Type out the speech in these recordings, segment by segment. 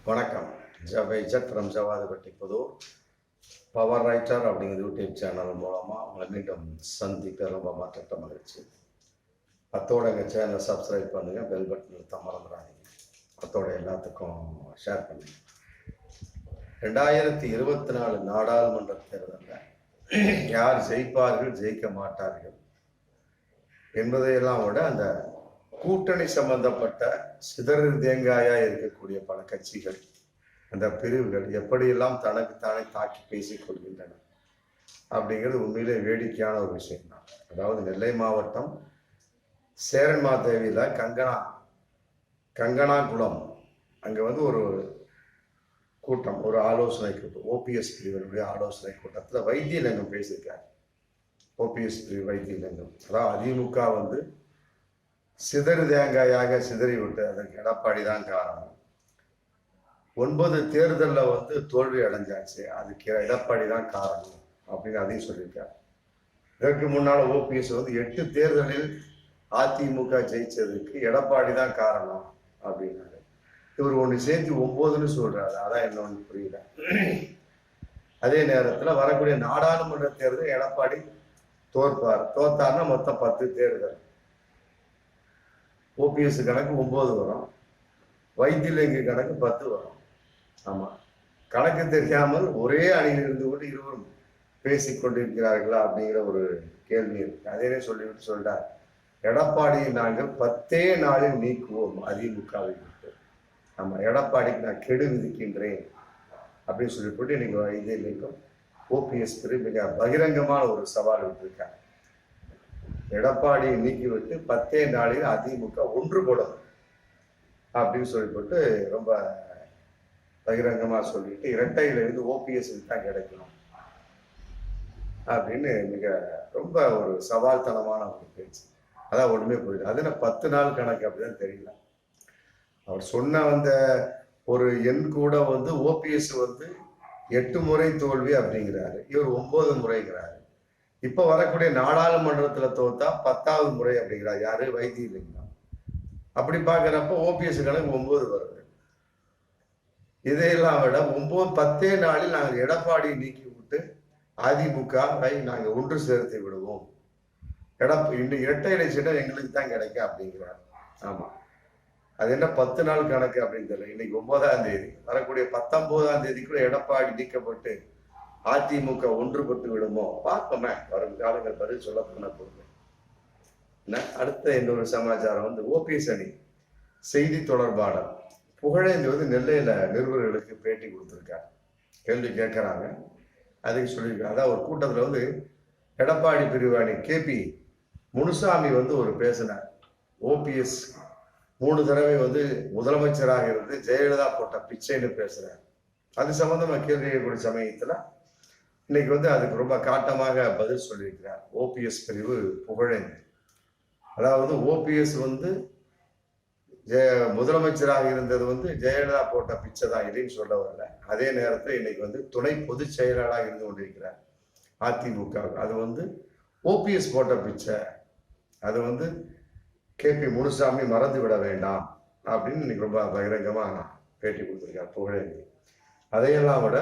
வணக்கம். ஜவைஜத் from Javadupatti Pudur. Power writer அப்படிங்கிற YouTube channel மூலமாக உங்களை மீண்டும் சந்திக்க ரொம்ப மாற்றத்த மகிழ்ச்சி. அத்தோட எங்கள் சேனலை சப்ஸ்கிரைப் பண்ணுங்கள், பெல் பட்டன் அழுத்த மறந்துடாதீங்க. அத்தோட எல்லாத்துக்கும் ஷேர் பண்ணுங்க. 2024 நாடாளுமன்ற தேர்தலில் யார் ஜெயிப்பார்கள் ஜெயிக்க மாட்டார்கள் என்பதையெல்லாம் விட அந்த கூட்டணி சம்பந்தப்பட்ட சிதறு தேங்காயா இருக்கக்கூடிய பல கட்சிகள், அந்த பிரிவுகள் எப்படியெல்லாம் தனக்குத்தானே தாக்கி பேசிக் கொள்கின்றன அப்படிங்கிறது உண்மையிலே வேடிக்கையான ஒரு விஷயம் தான். அதாவது நெல்லை மாவட்டம் சேரன்மாதேவியில கங்கனாகுளம் அங்கே ஒரு கூட்டம், ஒரு ஆலோசனை கூட்டம், ஓபிஎஸ் பிரிவினுடைய ஆலோசனை கூட்டத்தில் வைத்தியலிங்கம் பேசியிருக்காரு. ஓபிஎஸ் பிரிவு வைத்தியலிங்கம், அதாவது அதிமுக சிதறு தேங்காயாக சிதறி விட்டு அதற்கு எடப்பாடி தான் காரணம். 9 தேர்தலில் தோல்வி அடைஞ்சாச்சு, அதுக்கு எடப்பாடி தான் காரணம் அப்படின்னு அதையும் சொல்லியிருக்காரு. இதற்கு முன்னால் ஓபிஎஸ் 8 தேர்தலில் அதிமுக ஜெயிச்சதுக்கு எடப்பாடி தான் காரணம் அப்படின்னாரு. இவர் ஒன்று சேர்த்து 9ன்னு சொல்றாரு. அதான் என்னன்னு புரியல. அதே நேரத்தில் வரக்கூடிய நாடாளுமன்ற தேர்தல் எடப்பாடி தோத்தார்னா மொத்தம் 10 தேர்தல். ஓபிஎஸ் கணக்கு 9 வரும், வைத்தியலிங்க கணக்கு 10 வரும். ஆமா, கணக்கு தெரியாமல் ஒரே அணியில் இருந்து கொண்டு இருவரும் பேசிக்கொண்டிருக்கிறார்களா அப்படிங்கிற ஒரு கேள்வி இருக்கு. அதே சொல்லிவிட்டு சொல்றார், எடப்பாடியை நாங்கள் 10 நாளில் நீக்குவோம் அதிமுகவை விட்டு. ஆமா, எடப்பாடிக்கு நான் கெடு விதிக்கின்றேன் அப்படின்னு சொல்லிவிட்டு இன்னைக்கு வைத்தியலிங்கம் ஓபிஎஸ் மிக பகிரங்கமான ஒரு சவால் விட்டுருக்காங்க. எடப்பாடியை நீக்கிவிட்டு 10 நாளில் அதிமுக ஒன்றுபடும் அப்படின்னு சொல்லிவிட்டு ரொம்ப பகிரங்கமா சொல்லிட்டு இரட்டையிலிருந்து ஓபிஎஸ் தான் கிடைக்கணும் அப்படின்னு ரொம்ப ஒரு சவால்தனமான ஒரு பேச்சு. அதான் ஒண்ணுமே புரியல. அது 10 நாள் கணக்கு அப்படிதான் தெரியல. அவர் சொன்ன ஒரு எண் கூட ஓபிஎஸ் 8 முறை தோல்வி அப்படிங்கிறாரு, இவர் 9 முறைங்கிறாரு. இப்ப வரக்கூடிய நாடாளுமன்றத்துல தோத்தா 10வது முறை அப்படிங்கிறார். யாரு? வைத்தியலிங்கம். அப்படி பாக்குறப்ப ஓபிஎஸ் கணக்கு 9 வருது. இதையெல்லாம் விட 10 நாளில் நாங்கள் எடப்பாடி நீக்கி விட்டு அதிமுகவை நாங்கள் ஒன்று சேர்த்து விடுவோம். இன்னும் இரட்டை இலை சீட்டம் எங்களுக்கு தான் கிடைக்கும் அப்படிங்கிறார். ஆமா, அது என்ன 10 நாள் கணக்கு அப்படின்னு தெரியல. இன்னைக்கு 9ஆம் தேதி, வரக்கூடிய 19ஆம் தேதிக்குள்ள எடப்பாடி நீக்கப்பட்டு அதிமுக ஒன்றுபட்டு விடுமோ பார்ப்போமே. வரும் காலங்கள் பதில் சொல்ல போன பொருள். அடுத்த இன்னொரு சமாச்சாரம் ஓபிஎஸ் அணி செய்தி தொடர்பாளர் புகழேந்தி நெல்லையில நிருபர்களுக்கு பேட்டி கொடுத்திருக்காரு. கேள்வி கேட்கிறாங்க, அதுக்கு சொல்லியிருக்காங்க. அதான் ஒரு கூட்டத்துல எடப்பாடி பிரிவு அணி கேபி முனுசாமி ஒரு பேசினார். ஓபிஎஸ் 3 தடவை முதலமைச்சராக இருந்து ஜெயலலிதா போட்ட பிச்சைன்னு பேசுறார். அது சம்பந்தமா கேள்வி கேட்கக்கூடிய சமயத்துல இன்னைக்கு அதுக்கு ரொம்ப காட்டமாக பதில் சொல்லியிருக்கிறார் ஓபிஎஸ் பிரிவு புகழேந்தி. அதாவது ஓபிஎஸ் முதலமைச்சராக இருந்தது ஜெயலலிதா போட்ட பிச்சை தான், இதையும் சொல்ல வரல. அதே நேரத்தில் இன்னைக்கு துணை பொதுச் செயலாளராக இருந்து கொண்டிருக்கிறார் அதிமுக. அது ஓபிஎஸ் போட்ட பிச்சை. அது கேபி முனுசாமி மறந்து விட வேண்டாம் அப்படின்னு இன்னைக்கு ரொம்ப பகிரங்கமா பேட்டி கொடுத்திருக்கார் புகழேந்தி. அதையெல்லாம் விட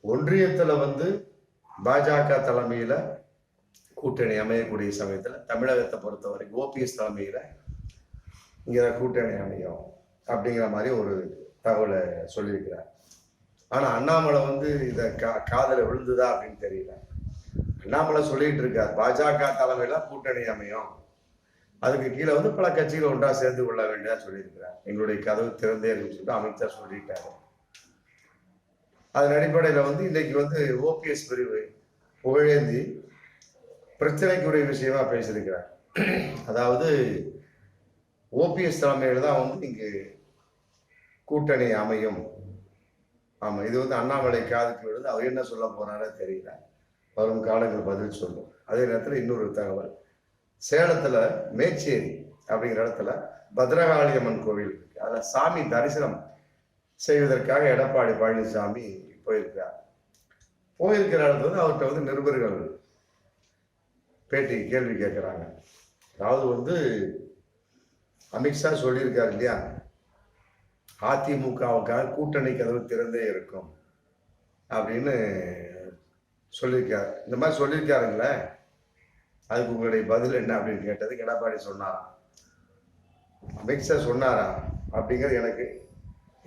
ஒன்றியத்துல பாஜக தலைமையில கூட்டணி அமையக்கூடிய சமயத்துல தமிழகத்தை பொறுத்தவரை ஓபிஎஸ் தலைமையில இங்க கூட்டணி அமையும் அப்படிங்கிற மாதிரி ஒரு தகவலை சொல்லியிருக்கிறார். ஆனா அண்ணாமலை இத காதல விழுந்துதா அப்படின்னு தெரியல. அண்ணாமலை சொல்லிட்டு இருக்கார், பாஜக தலைமையில கூட்டணி அமையும், அதுக்கு கீழே பல கட்சிகள் ஒன்றா சேர்ந்து கொள்ள வேண்டியதா சொல்லியிருக்கிறார். எங்களுடைய கதவு திறந்தே இருக்குன்னு சொல்லிட்டு அமைச்சர் சொல்லிட்டாரு. அதன் அடிப்படையில் இன்னைக்கு ஓபிஎஸ் பிரிவு புகழேந்தி பிரச்சனைக்குரிய விஷயமா பேசியிருக்கிறார். அதாவது ஓபிஎஸ் தலைமையில தான் இங்கு கூட்டணி அமையும். ஆமா, இது அண்ணாமலை காதுக்கு விழுது. அவர் என்ன சொல்ல போறாரோ தெரியல, வரும் காலங்கள் பதில் சொல்லும். அதே நேரத்தில் இன்னொரு தகவல், சேலத்துல மேச்சேரி அப்படிங்கிற இடத்துல பத்ரகாளியம்மன் கோவில் இருக்கு. அதுல சாமி தரிசனம் செய்வதற்காக எடப்பாடி பழனிசாமி போயிருக்கிறார். போயிருக்கிற இடத்துல அவர்கிட்ட நிருபர்கள் பேட்டி கேள்வி கேட்கிறாங்க. அதாவது அமித்ஷா சொல்லியிருக்காரு இல்லையா, அதிமுகவுக்காக கூட்டணி கதவு திறந்தே இருக்கும் அப்படின்னு சொல்லியிருக்காரு. இந்த மாதிரி சொல்லியிருக்காருங்களே, அதுக்கு உங்களுடைய பதில் என்ன அப்படின்னு கேட்டதுக்கு எடப்பாடி சொன்னாராம். அமித்ஷா சொன்னாரா அப்படிங்கிறது எனக்கு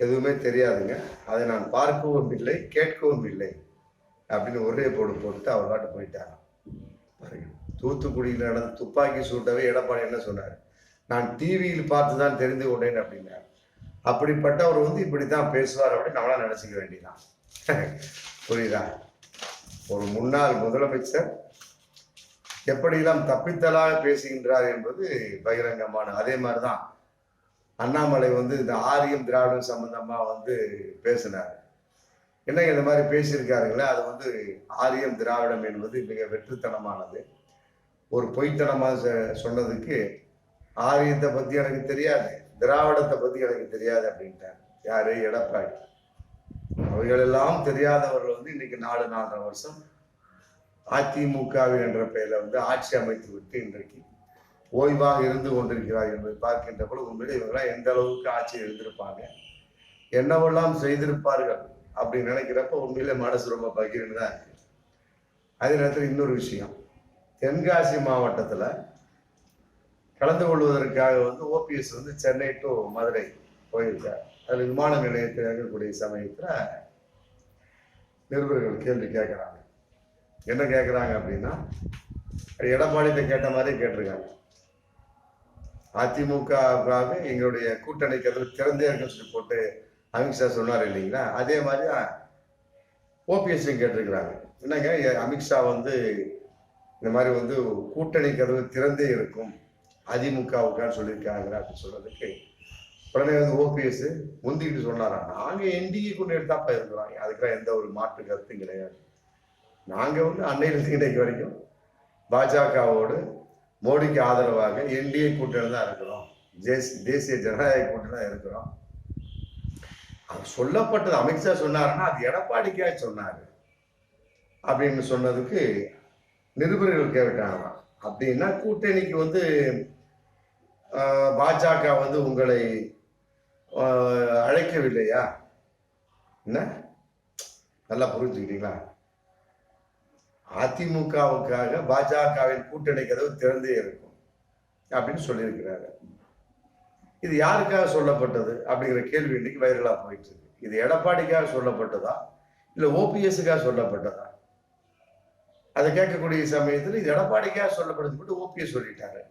எதுவுமே தெரியாதுங்க, அதை நான் பார்க்கவும் இல்லை கேட்கவும் இல்லை அப்படின்னு ஒரே போட்டு அவர் பாட்டு போயிட்டாராம். தூத்துக்குடியில் நடந்த துப்பாக்கி சூட்டவே எடப்பாடி என்ன சொன்னார், நான் டிவியில் பார்த்து தான் தெரிந்து கொண்டேன் அப்படின்னார். அப்படிப்பட்டவர் வந்து இப்படித்தான் பேசுவார் அப்படின்னு நம்மளாம் நினைச்சுக்க வேண்டியதான். புரியுதா? ஒரு முன்னாள் முதலமைச்சர் எப்படியெல்லாம் தப்பித்தலாக பேசுகின்றார் என்பது பகிரங்கமான. அதே மாதிரிதான் அண்ணாமலை வந்து இந்த ஆரியம் திராவிடம் சம்பந்தமா வந்து பேசினார். என்னங்க இந்த மாதிரி பேசியிருக்காருங்களே, அது வந்து ஆரியம் திராவிடம் என்பது மிக வெற்றுத்தனமானது. ஒரு பொய்த்தனமாக சொன்னதுக்கு ஆரியத்தை பத்தி எனக்கு தெரியாது, திராவிடத்தை பத்தி எனக்கு தெரியாது அப்படின்ட்டார். யாரு? எடப்பாடி. அவைகளெல்லாம் தெரியாதவர்கள் வந்து இன்னைக்கு 4.5 வருஷம் அதிமுகவின் என்ற பெயரில் வந்து ஆட்சி அமைத்து விட்டு இன்றைக்கு ஓய்வாக இருந்து கொண்டிருக்கிறார் என்பதை பார்க்கின்ற பொழுது உண்மையிலே இவங்கெல்லாம் எந்த அளவுக்கு ஆட்சியில் இருந்திருப்பாங்க, என்னவெல்லாம் செய்திருப்பார்கள் அப்படின்னு நினைக்கிறப்ப உண்மையிலே மனசு ரொம்ப பகிர்ந்து தான் இருக்கு. அதே நேரத்தில் இன்னொரு விஷயம், தென்காசி மாவட்டத்தில் கலந்து கொள்வதற்காக வந்து ஓபிஎஸ் வந்து சென்னை டு மதுரை போயிருக்கார். அதில் விமான நிலையத்தில் இருக்கக்கூடிய சமயத்தில் நிருபர்கள் கேள்வி கேட்குறாங்க. என்ன கேட்குறாங்க அப்படின்னா, எடப்பாடியிட்ட கேட்ட மாதிரி கேட்டிருக்காங்க. அதிமுகவாக எங்களுடைய கூட்டணி கதவு திறந்தே இருக்குன்னு சொல்லி போட்டு அமித்ஷா சொன்னார் இல்லைங்களா, அதே மாதிரி ஓபிஎஸ்ஸையும் கேட்டிருக்கிறாங்க. என்னங்க அமித்ஷா வந்து இந்த மாதிரி வந்து கூட்டணி கதவு திறந்தே இருக்கும் அதிமுகவுக்கான்னு சொல்லியிருக்காங்க அப்படின்னு சொல்றதுக்கு உடனே வந்து ஓபிஎஸ் முந்திக்கிட்டு சொன்னாராம், நாங்கள் என்டிஏ கொண்டு எடுத்தாப்பா இருக்கிறோம், அதுக்கெல்லாம் எந்த ஒரு மாற்று கருத்தும் கிடையாது. நாங்கள் வந்து அன்னையிலிருந்து இன்றைக்கு வரைக்கும் பாஜகவோடு மோடிக்கு ஆதரவாக என்டிஏ கூட்டணி தான் இருக்கிறோம், தேசிய ஜனநாயக கூட்டணி தான் இருக்கிறோம். அது சொல்லப்பட்டது அமித்ஷா சொன்னாருன்னா அது எடப்பாடிக்கா சொன்னாரு அப்படின்னு சொன்னதுக்கு நிருபர்கள் கேட்டாங்க. அப்படின்னா கூட்டணிக்கு வந்து பாஜக வந்து உங்களை அழைக்கவில்லையா? என்ன நல்லா புரிஞ்சுக்கிட்டீங்களா? அதிமுகவுக்காக பாஜகவின் கூட்டணி கதவு திறந்தே இருக்கும் அப்படின்னு சொல்லியிருக்கிறாரு. இது யாருக்காக சொல்லப்பட்டது அப்படிங்கிற கேள்வி இன்னைக்கு வைரலா போயிட்டு இருக்கு. இது எடப்பாடிக்காக சொல்லப்பட்டதா இல்ல ஓபிஎஸ்க்காக சொல்லப்பட்டதா? அதை கேட்கக்கூடிய சமயத்தில் இது எடப்பாடிக்காக சொல்லப்படுது மட்டும் ஓபிஎஸ் சொல்லிட்டாரு.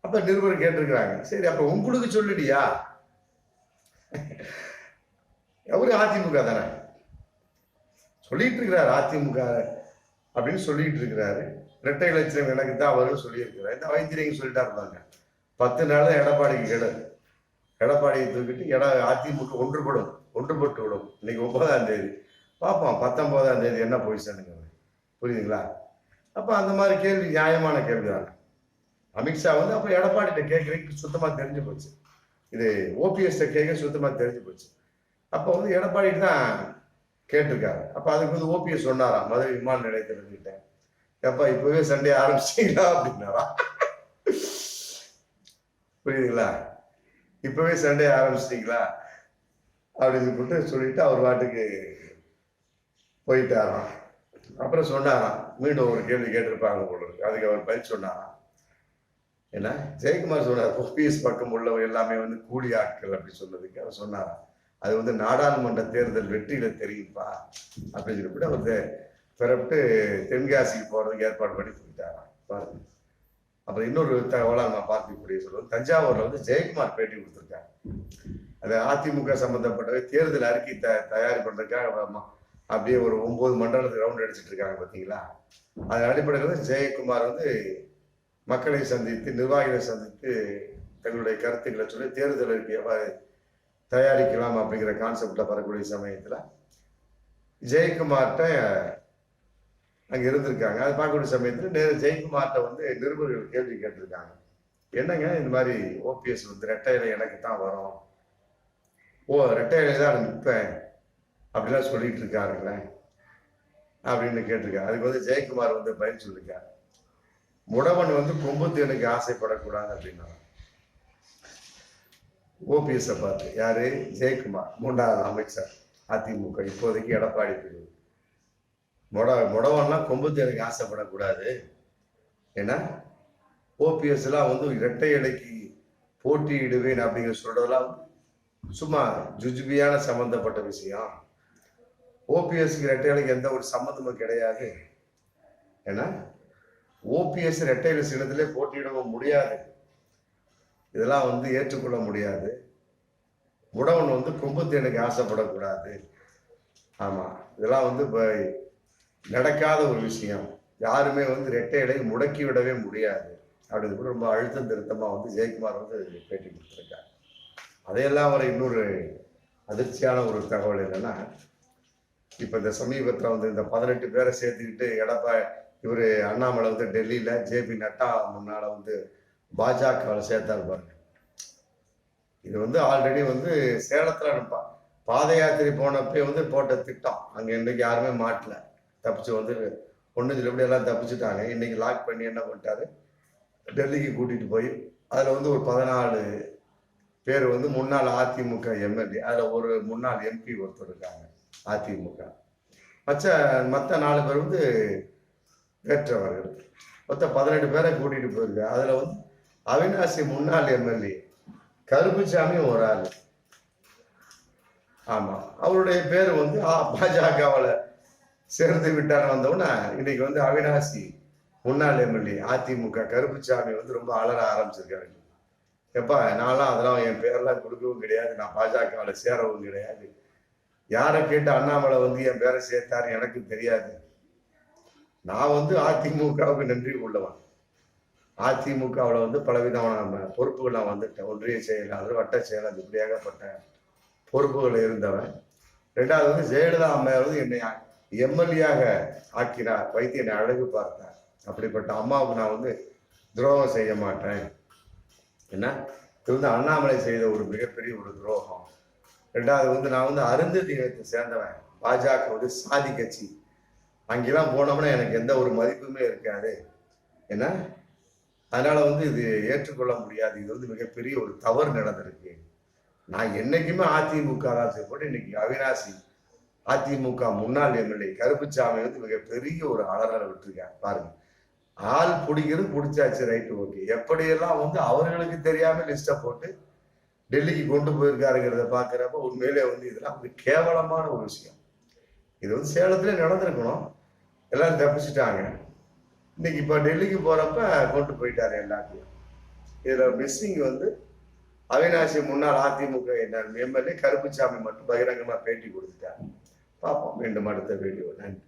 அப்ப நிருபர் கேட்டிருக்கிறாங்க, சரி அப்ப உங்களுக்கு சொல்லிடியா? அவரு அதிமுக தானே சொல்லிட்டு இருக்கிறாரு, அதிமுக அப்படின்னு சொல்லிட்டு இருக்கிறாரு. இரட்டை இலட்சம் எனக்கு தான் வரும்னு சொல்லியிருக்கிறாரு. இந்த வைத்தியரையும் சொல்லிட்டா இருப்பாங்க. 10 நாள் எடப்பாடிக்கு கேடு, எடப்பாடியை தூக்கிட்டு அதிமுக ஒன்றுபட்டு விடும். இன்னைக்கு 9ஆம் தேதி பார்ப்போம், 19ஆம் தேதி என்ன பொசிஷனுங்க, புரியுதுங்களா? அப்ப அந்த மாதிரி கேள்வி நியாயமான கேள்வி தானே. அமித்ஷா வந்து அப்ப எடப்பாடிட்ட கேட்கறதுக்கு சுத்தமா தெரிஞ்சு போச்சு, இது ஓபிஎஸ் கேட்க சுத்தமா தெரிஞ்சு போச்சு. அப்ப வந்து எடப்பாடி தான் கேட்டிருக்காரு. அப்ப அதுக்கு வந்து ஓபிஎஸ் சொன்னாரா மதுரை விமான நிலையத்தில் இருந்துட்டேன், எப்ப இப்பவே சண்டே ஆரம்பிச்சிட்டீங்களா அப்படின்னாரா? புரியுதுங்களா? இப்பவே சண்டே ஆரம்பிச்சிட்டீங்களா அப்படின்னு சொல்லிட்டு அவர் பாட்டுக்கு போயிட்டாராம். அப்புறம் சொன்னாராம், மீண்டும் ஒரு கேள்வி கேட்டிருப்பாங்க போல இருக்கு, அதுக்கு அவர் பதில் சொன்னாராம். ஏன்னா ஜெயக்குமார் சொன்னார், ஓபிஎஸ் பக்கம் உள்ளவர் எல்லாமே வந்து கூலி ஆட்கள் அப்படி சொன்னதுக்கு அவர் சொன்னாராம், அது வந்து நாடாளுமன்ற தேர்தல் வெற்றியில தெரியும்பா அப்படின்னு சொல்லிட்டு அவர் பிறப்பிட்டு தென்காசிக்கு போறதுக்கு ஏற்பாடு பண்ணி போயிட்டாராம். பாருங்க. அப்புறம் இன்னொரு தகவலா நம்ம பார்க்கக்கூடிய சொல்லுவோம், தஞ்சாவூர்ல வந்து ஜெயக்குமார் பேட்டி கொடுத்துருக்காங்க. அது அதிமுக சம்பந்தப்பட்ட தேர்தல் அறிக்கை தயார் பண்றதுக்காக அப்படியே ஒரு 9 மண்டலத்துக்கு ரவுண்ட் அடிச்சுட்டு இருக்காங்க பார்த்தீங்களா. அதன் அடிப்படையில் வந்து ஜெயக்குமார் வந்து மக்களை சந்தித்து நிர்வாகிகளை சந்தித்து தங்களுடைய கருத்துக்களை சொல்லி தேர்தல் அறிக்கையை தயாரிக்கலாம் அப்படிங்கிற கான்செப்ட்ல வரக்கூடிய சமயத்துல ஜெயக்குமார்கிட்ட அங்க இருந்திருக்காங்க. அது பார்க்கக்கூடிய சமயத்துல நேரு ஜெயக்குமார்கிட்ட வந்து நிருபர்கள் கேள்வி கேட்டிருக்காங்க, என்னங்க இந்த மாதிரி ஓபிஎஸ் வந்து ரெட்டை இலை எனக்கு தான் வரும், ரெட்டை இலை தான் நிற்பேன் அப்படிலாம் சொல்லிட்டு இருக்காருங்களே அப்படின்னு கேட்டிருக்காரு. அதுக்கு வந்து ஜெயக்குமார் வந்து பதில் சொல்லிருக்காரு, முடவன் வந்து கொம்புத்தேனுக்கு ஆசைப்படக்கூடாது அப்படின்னா ஓபிஎஸ் பார்த்து. யாரு? ஜெயக்குமார், முன்னாள் அமைச்சர் அதிமுக, இப்போதைக்கு எடப்பாடி பிரிவு. முடவன்லாம் கொம்பு தேனுக்கு ஆசைப்படக்கூடாது. ஏன்னா ஓபிஎஸ் எல்லாம் வந்து இரட்டை இலைக்கு போட்டியிடுவேன் அப்படிங்கிற சொல்றதெல்லாம் சும்மா ஜுஜுபியான சம்பந்தப்பட்ட விஷயம். ஓபிஎஸ்க்கு இரட்டை இலைக்கு எந்த ஒரு சம்மந்தமும் கிடையாது. ஏன்னா ஓபிஎஸ் இரட்டை இலை சின்னத்திலே போட்டியிடவும் முடியாது. இதெல்லாம் வந்து ஏற்றுக்கொள்ள முடியாது. முடவன் வந்து கொம்பு தேனுக்கு ஆசைப்படக்கூடாது. ஆமா, இதெல்லாம் வந்து நடக்காத ஒரு விஷயம். யாருமே வந்து இரட்டை இலை முடக்கி விடவே முடியாது அப்படின்னு ரொம்ப அழுத்தம் திருத்தமா வந்து ஜெயக்குமார் வந்து பேட்டி கொடுத்துருக்காரு. அதையெல்லாம் வர இன்னொரு அதிர்ச்சியான ஒரு தகவல் என்னன்னா, இப்ப இந்த சமீபத்தில் வந்து இந்த 18 பேரை சேர்த்துக்கிட்டு இவரு அண்ணாமலை வந்து டெல்லியில ஜேபி நட்டா முன்னால வந்து பாஜகவில் சேர்த்தாரு பாருங்க. இது வந்து ஆல்ரெடி வந்து சேலத்துல பாத யாத்திரை போனப்பே வந்து போட்ட திட்டம். அங்க இன்னைக்கு யாருமே மாட்டல, தப்பிச்சு வந்து ஒண்ணு எப்படி எல்லாம் தப்பிச்சுட்டாங்க. இன்னைக்கு லாக் பண்ணி என்ன பண்ணிட்டாரு, டெல்லிக்கு கூட்டிட்டு போய் அதுல வந்து ஒரு 14 பேர் வந்து முன்னாள் அதிமுக எம்எல்ஏ, அதுல ஒரு முன்னாள் எம்பி ஒருத்தர் இருக்காங்க அதிமுக. மற்ற 4 பேர் வந்து வேற்றவர்கள். மொத்தம் 18 பேரை கூட்டிட்டு போயிருக்காங்க. அதுல வந்து அவினாசி முன்னாள் எம்எல்ஏ கருப்புசாமி ஒரு ஆள். ஆமா, அவருடைய பேர் வந்து பாஜகவில் சேர்ந்து விட்டார். வந்தவுடனே இன்னைக்கு வந்து அவினாசி முன்னாள் எம்எல்ஏ அதிமுக கருப்புசாமி வந்து ரொம்ப அலற ஆரம்பிச்சிருக்காரு. எப்பா, நான்லாம் அதெல்லாம் என் பேரெல்லாம் கொடுக்கவும் கிடையாது, நான் பாஜகவில் சேரவும் கிடையாது. யாரை கேட்டு அண்ணாமலை வந்து என் பேரை சேர்த்தாரு எனக்கு தெரியாது. நான் வந்து அதிமுகவுக்கு நன்றி உள்ளவன். அதிமுகவில் வந்து பலவிதமான பொறுப்புகள் நான் வந்துட்டேன். ஒன்றிய செயலாளர், வட்ட செயலாளர், இப்படி ஏகப்பட்ட பொறுப்புகள் இருந்தவன். 2வது வந்து ஜெயலலிதா அம்மையார் வந்து என்னை எம்எல்ஏயாக ஆக்கினார், வைத்து என்னை அழகு பார்த்தார். அப்படிப்பட்ட அம்மாவுக்கு நான் வந்து துரோகம் செய்ய மாட்டேன். என்ன, இது வந்து அண்ணாமலை செய்த ஒரு மிகப்பெரிய ஒரு துரோகம். 2வது வந்து நான் வந்து அருந்ததி இனத்தை சேர்ந்தவன். பாஜக வந்து சாதி கட்சி. அங்கெல்லாம் போனோம்னா எனக்கு எந்த ஒரு மதிப்புமே இருக்காது. என்ன, அதனால வந்து இது ஏற்றுக்கொள்ள முடியாது. இது வந்து மிகப்பெரிய ஒரு தவறு நடந்திருக்கு. நான் என்னைக்குமே அதிமுக தான் செய்யப்பட்டு, இன்னைக்கு அவினாசி அதிமுக முன்னாள் எம்எல்ஏ கருப்புசாமி வந்து மிகப்பெரிய ஒரு அலறலை விட்டுருக்காங்க பாருங்க. ஆள் பிடிச்சாச்சு, ரைட்டு, ஓகே. எப்படியெல்லாம் வந்து அவர்களுக்கு தெரியாம லிஸ்ட போட்டு டெல்லிக்கு கொண்டு போயிருக்காருங்கிறத பாக்குறப்ப உண்மையிலே வந்து இதெல்லாம் வந்து கேவலமான ஒரு விஷயம். இது வந்து சேலத்திலே நடந்திருக்கணும், எல்லாரும் தப்பிச்சுட்டாங்க. இன்னைக்கு இப்ப டெல்லிக்கு போறப்ப கொண்டு போயிட்டாரு எல்லாத்தையும். இதுல மிஸ்ஸிங் வந்து அவினாசி முன்னாள் அதிமுக எம்எல்ஏ கருப்புசாமி மட்டும் பகிரங்கமா பேட்டி கொடுத்துட்டாரு. பார்ப்போம் மீண்டும் அடுத்த வீடியோ. நன்றி.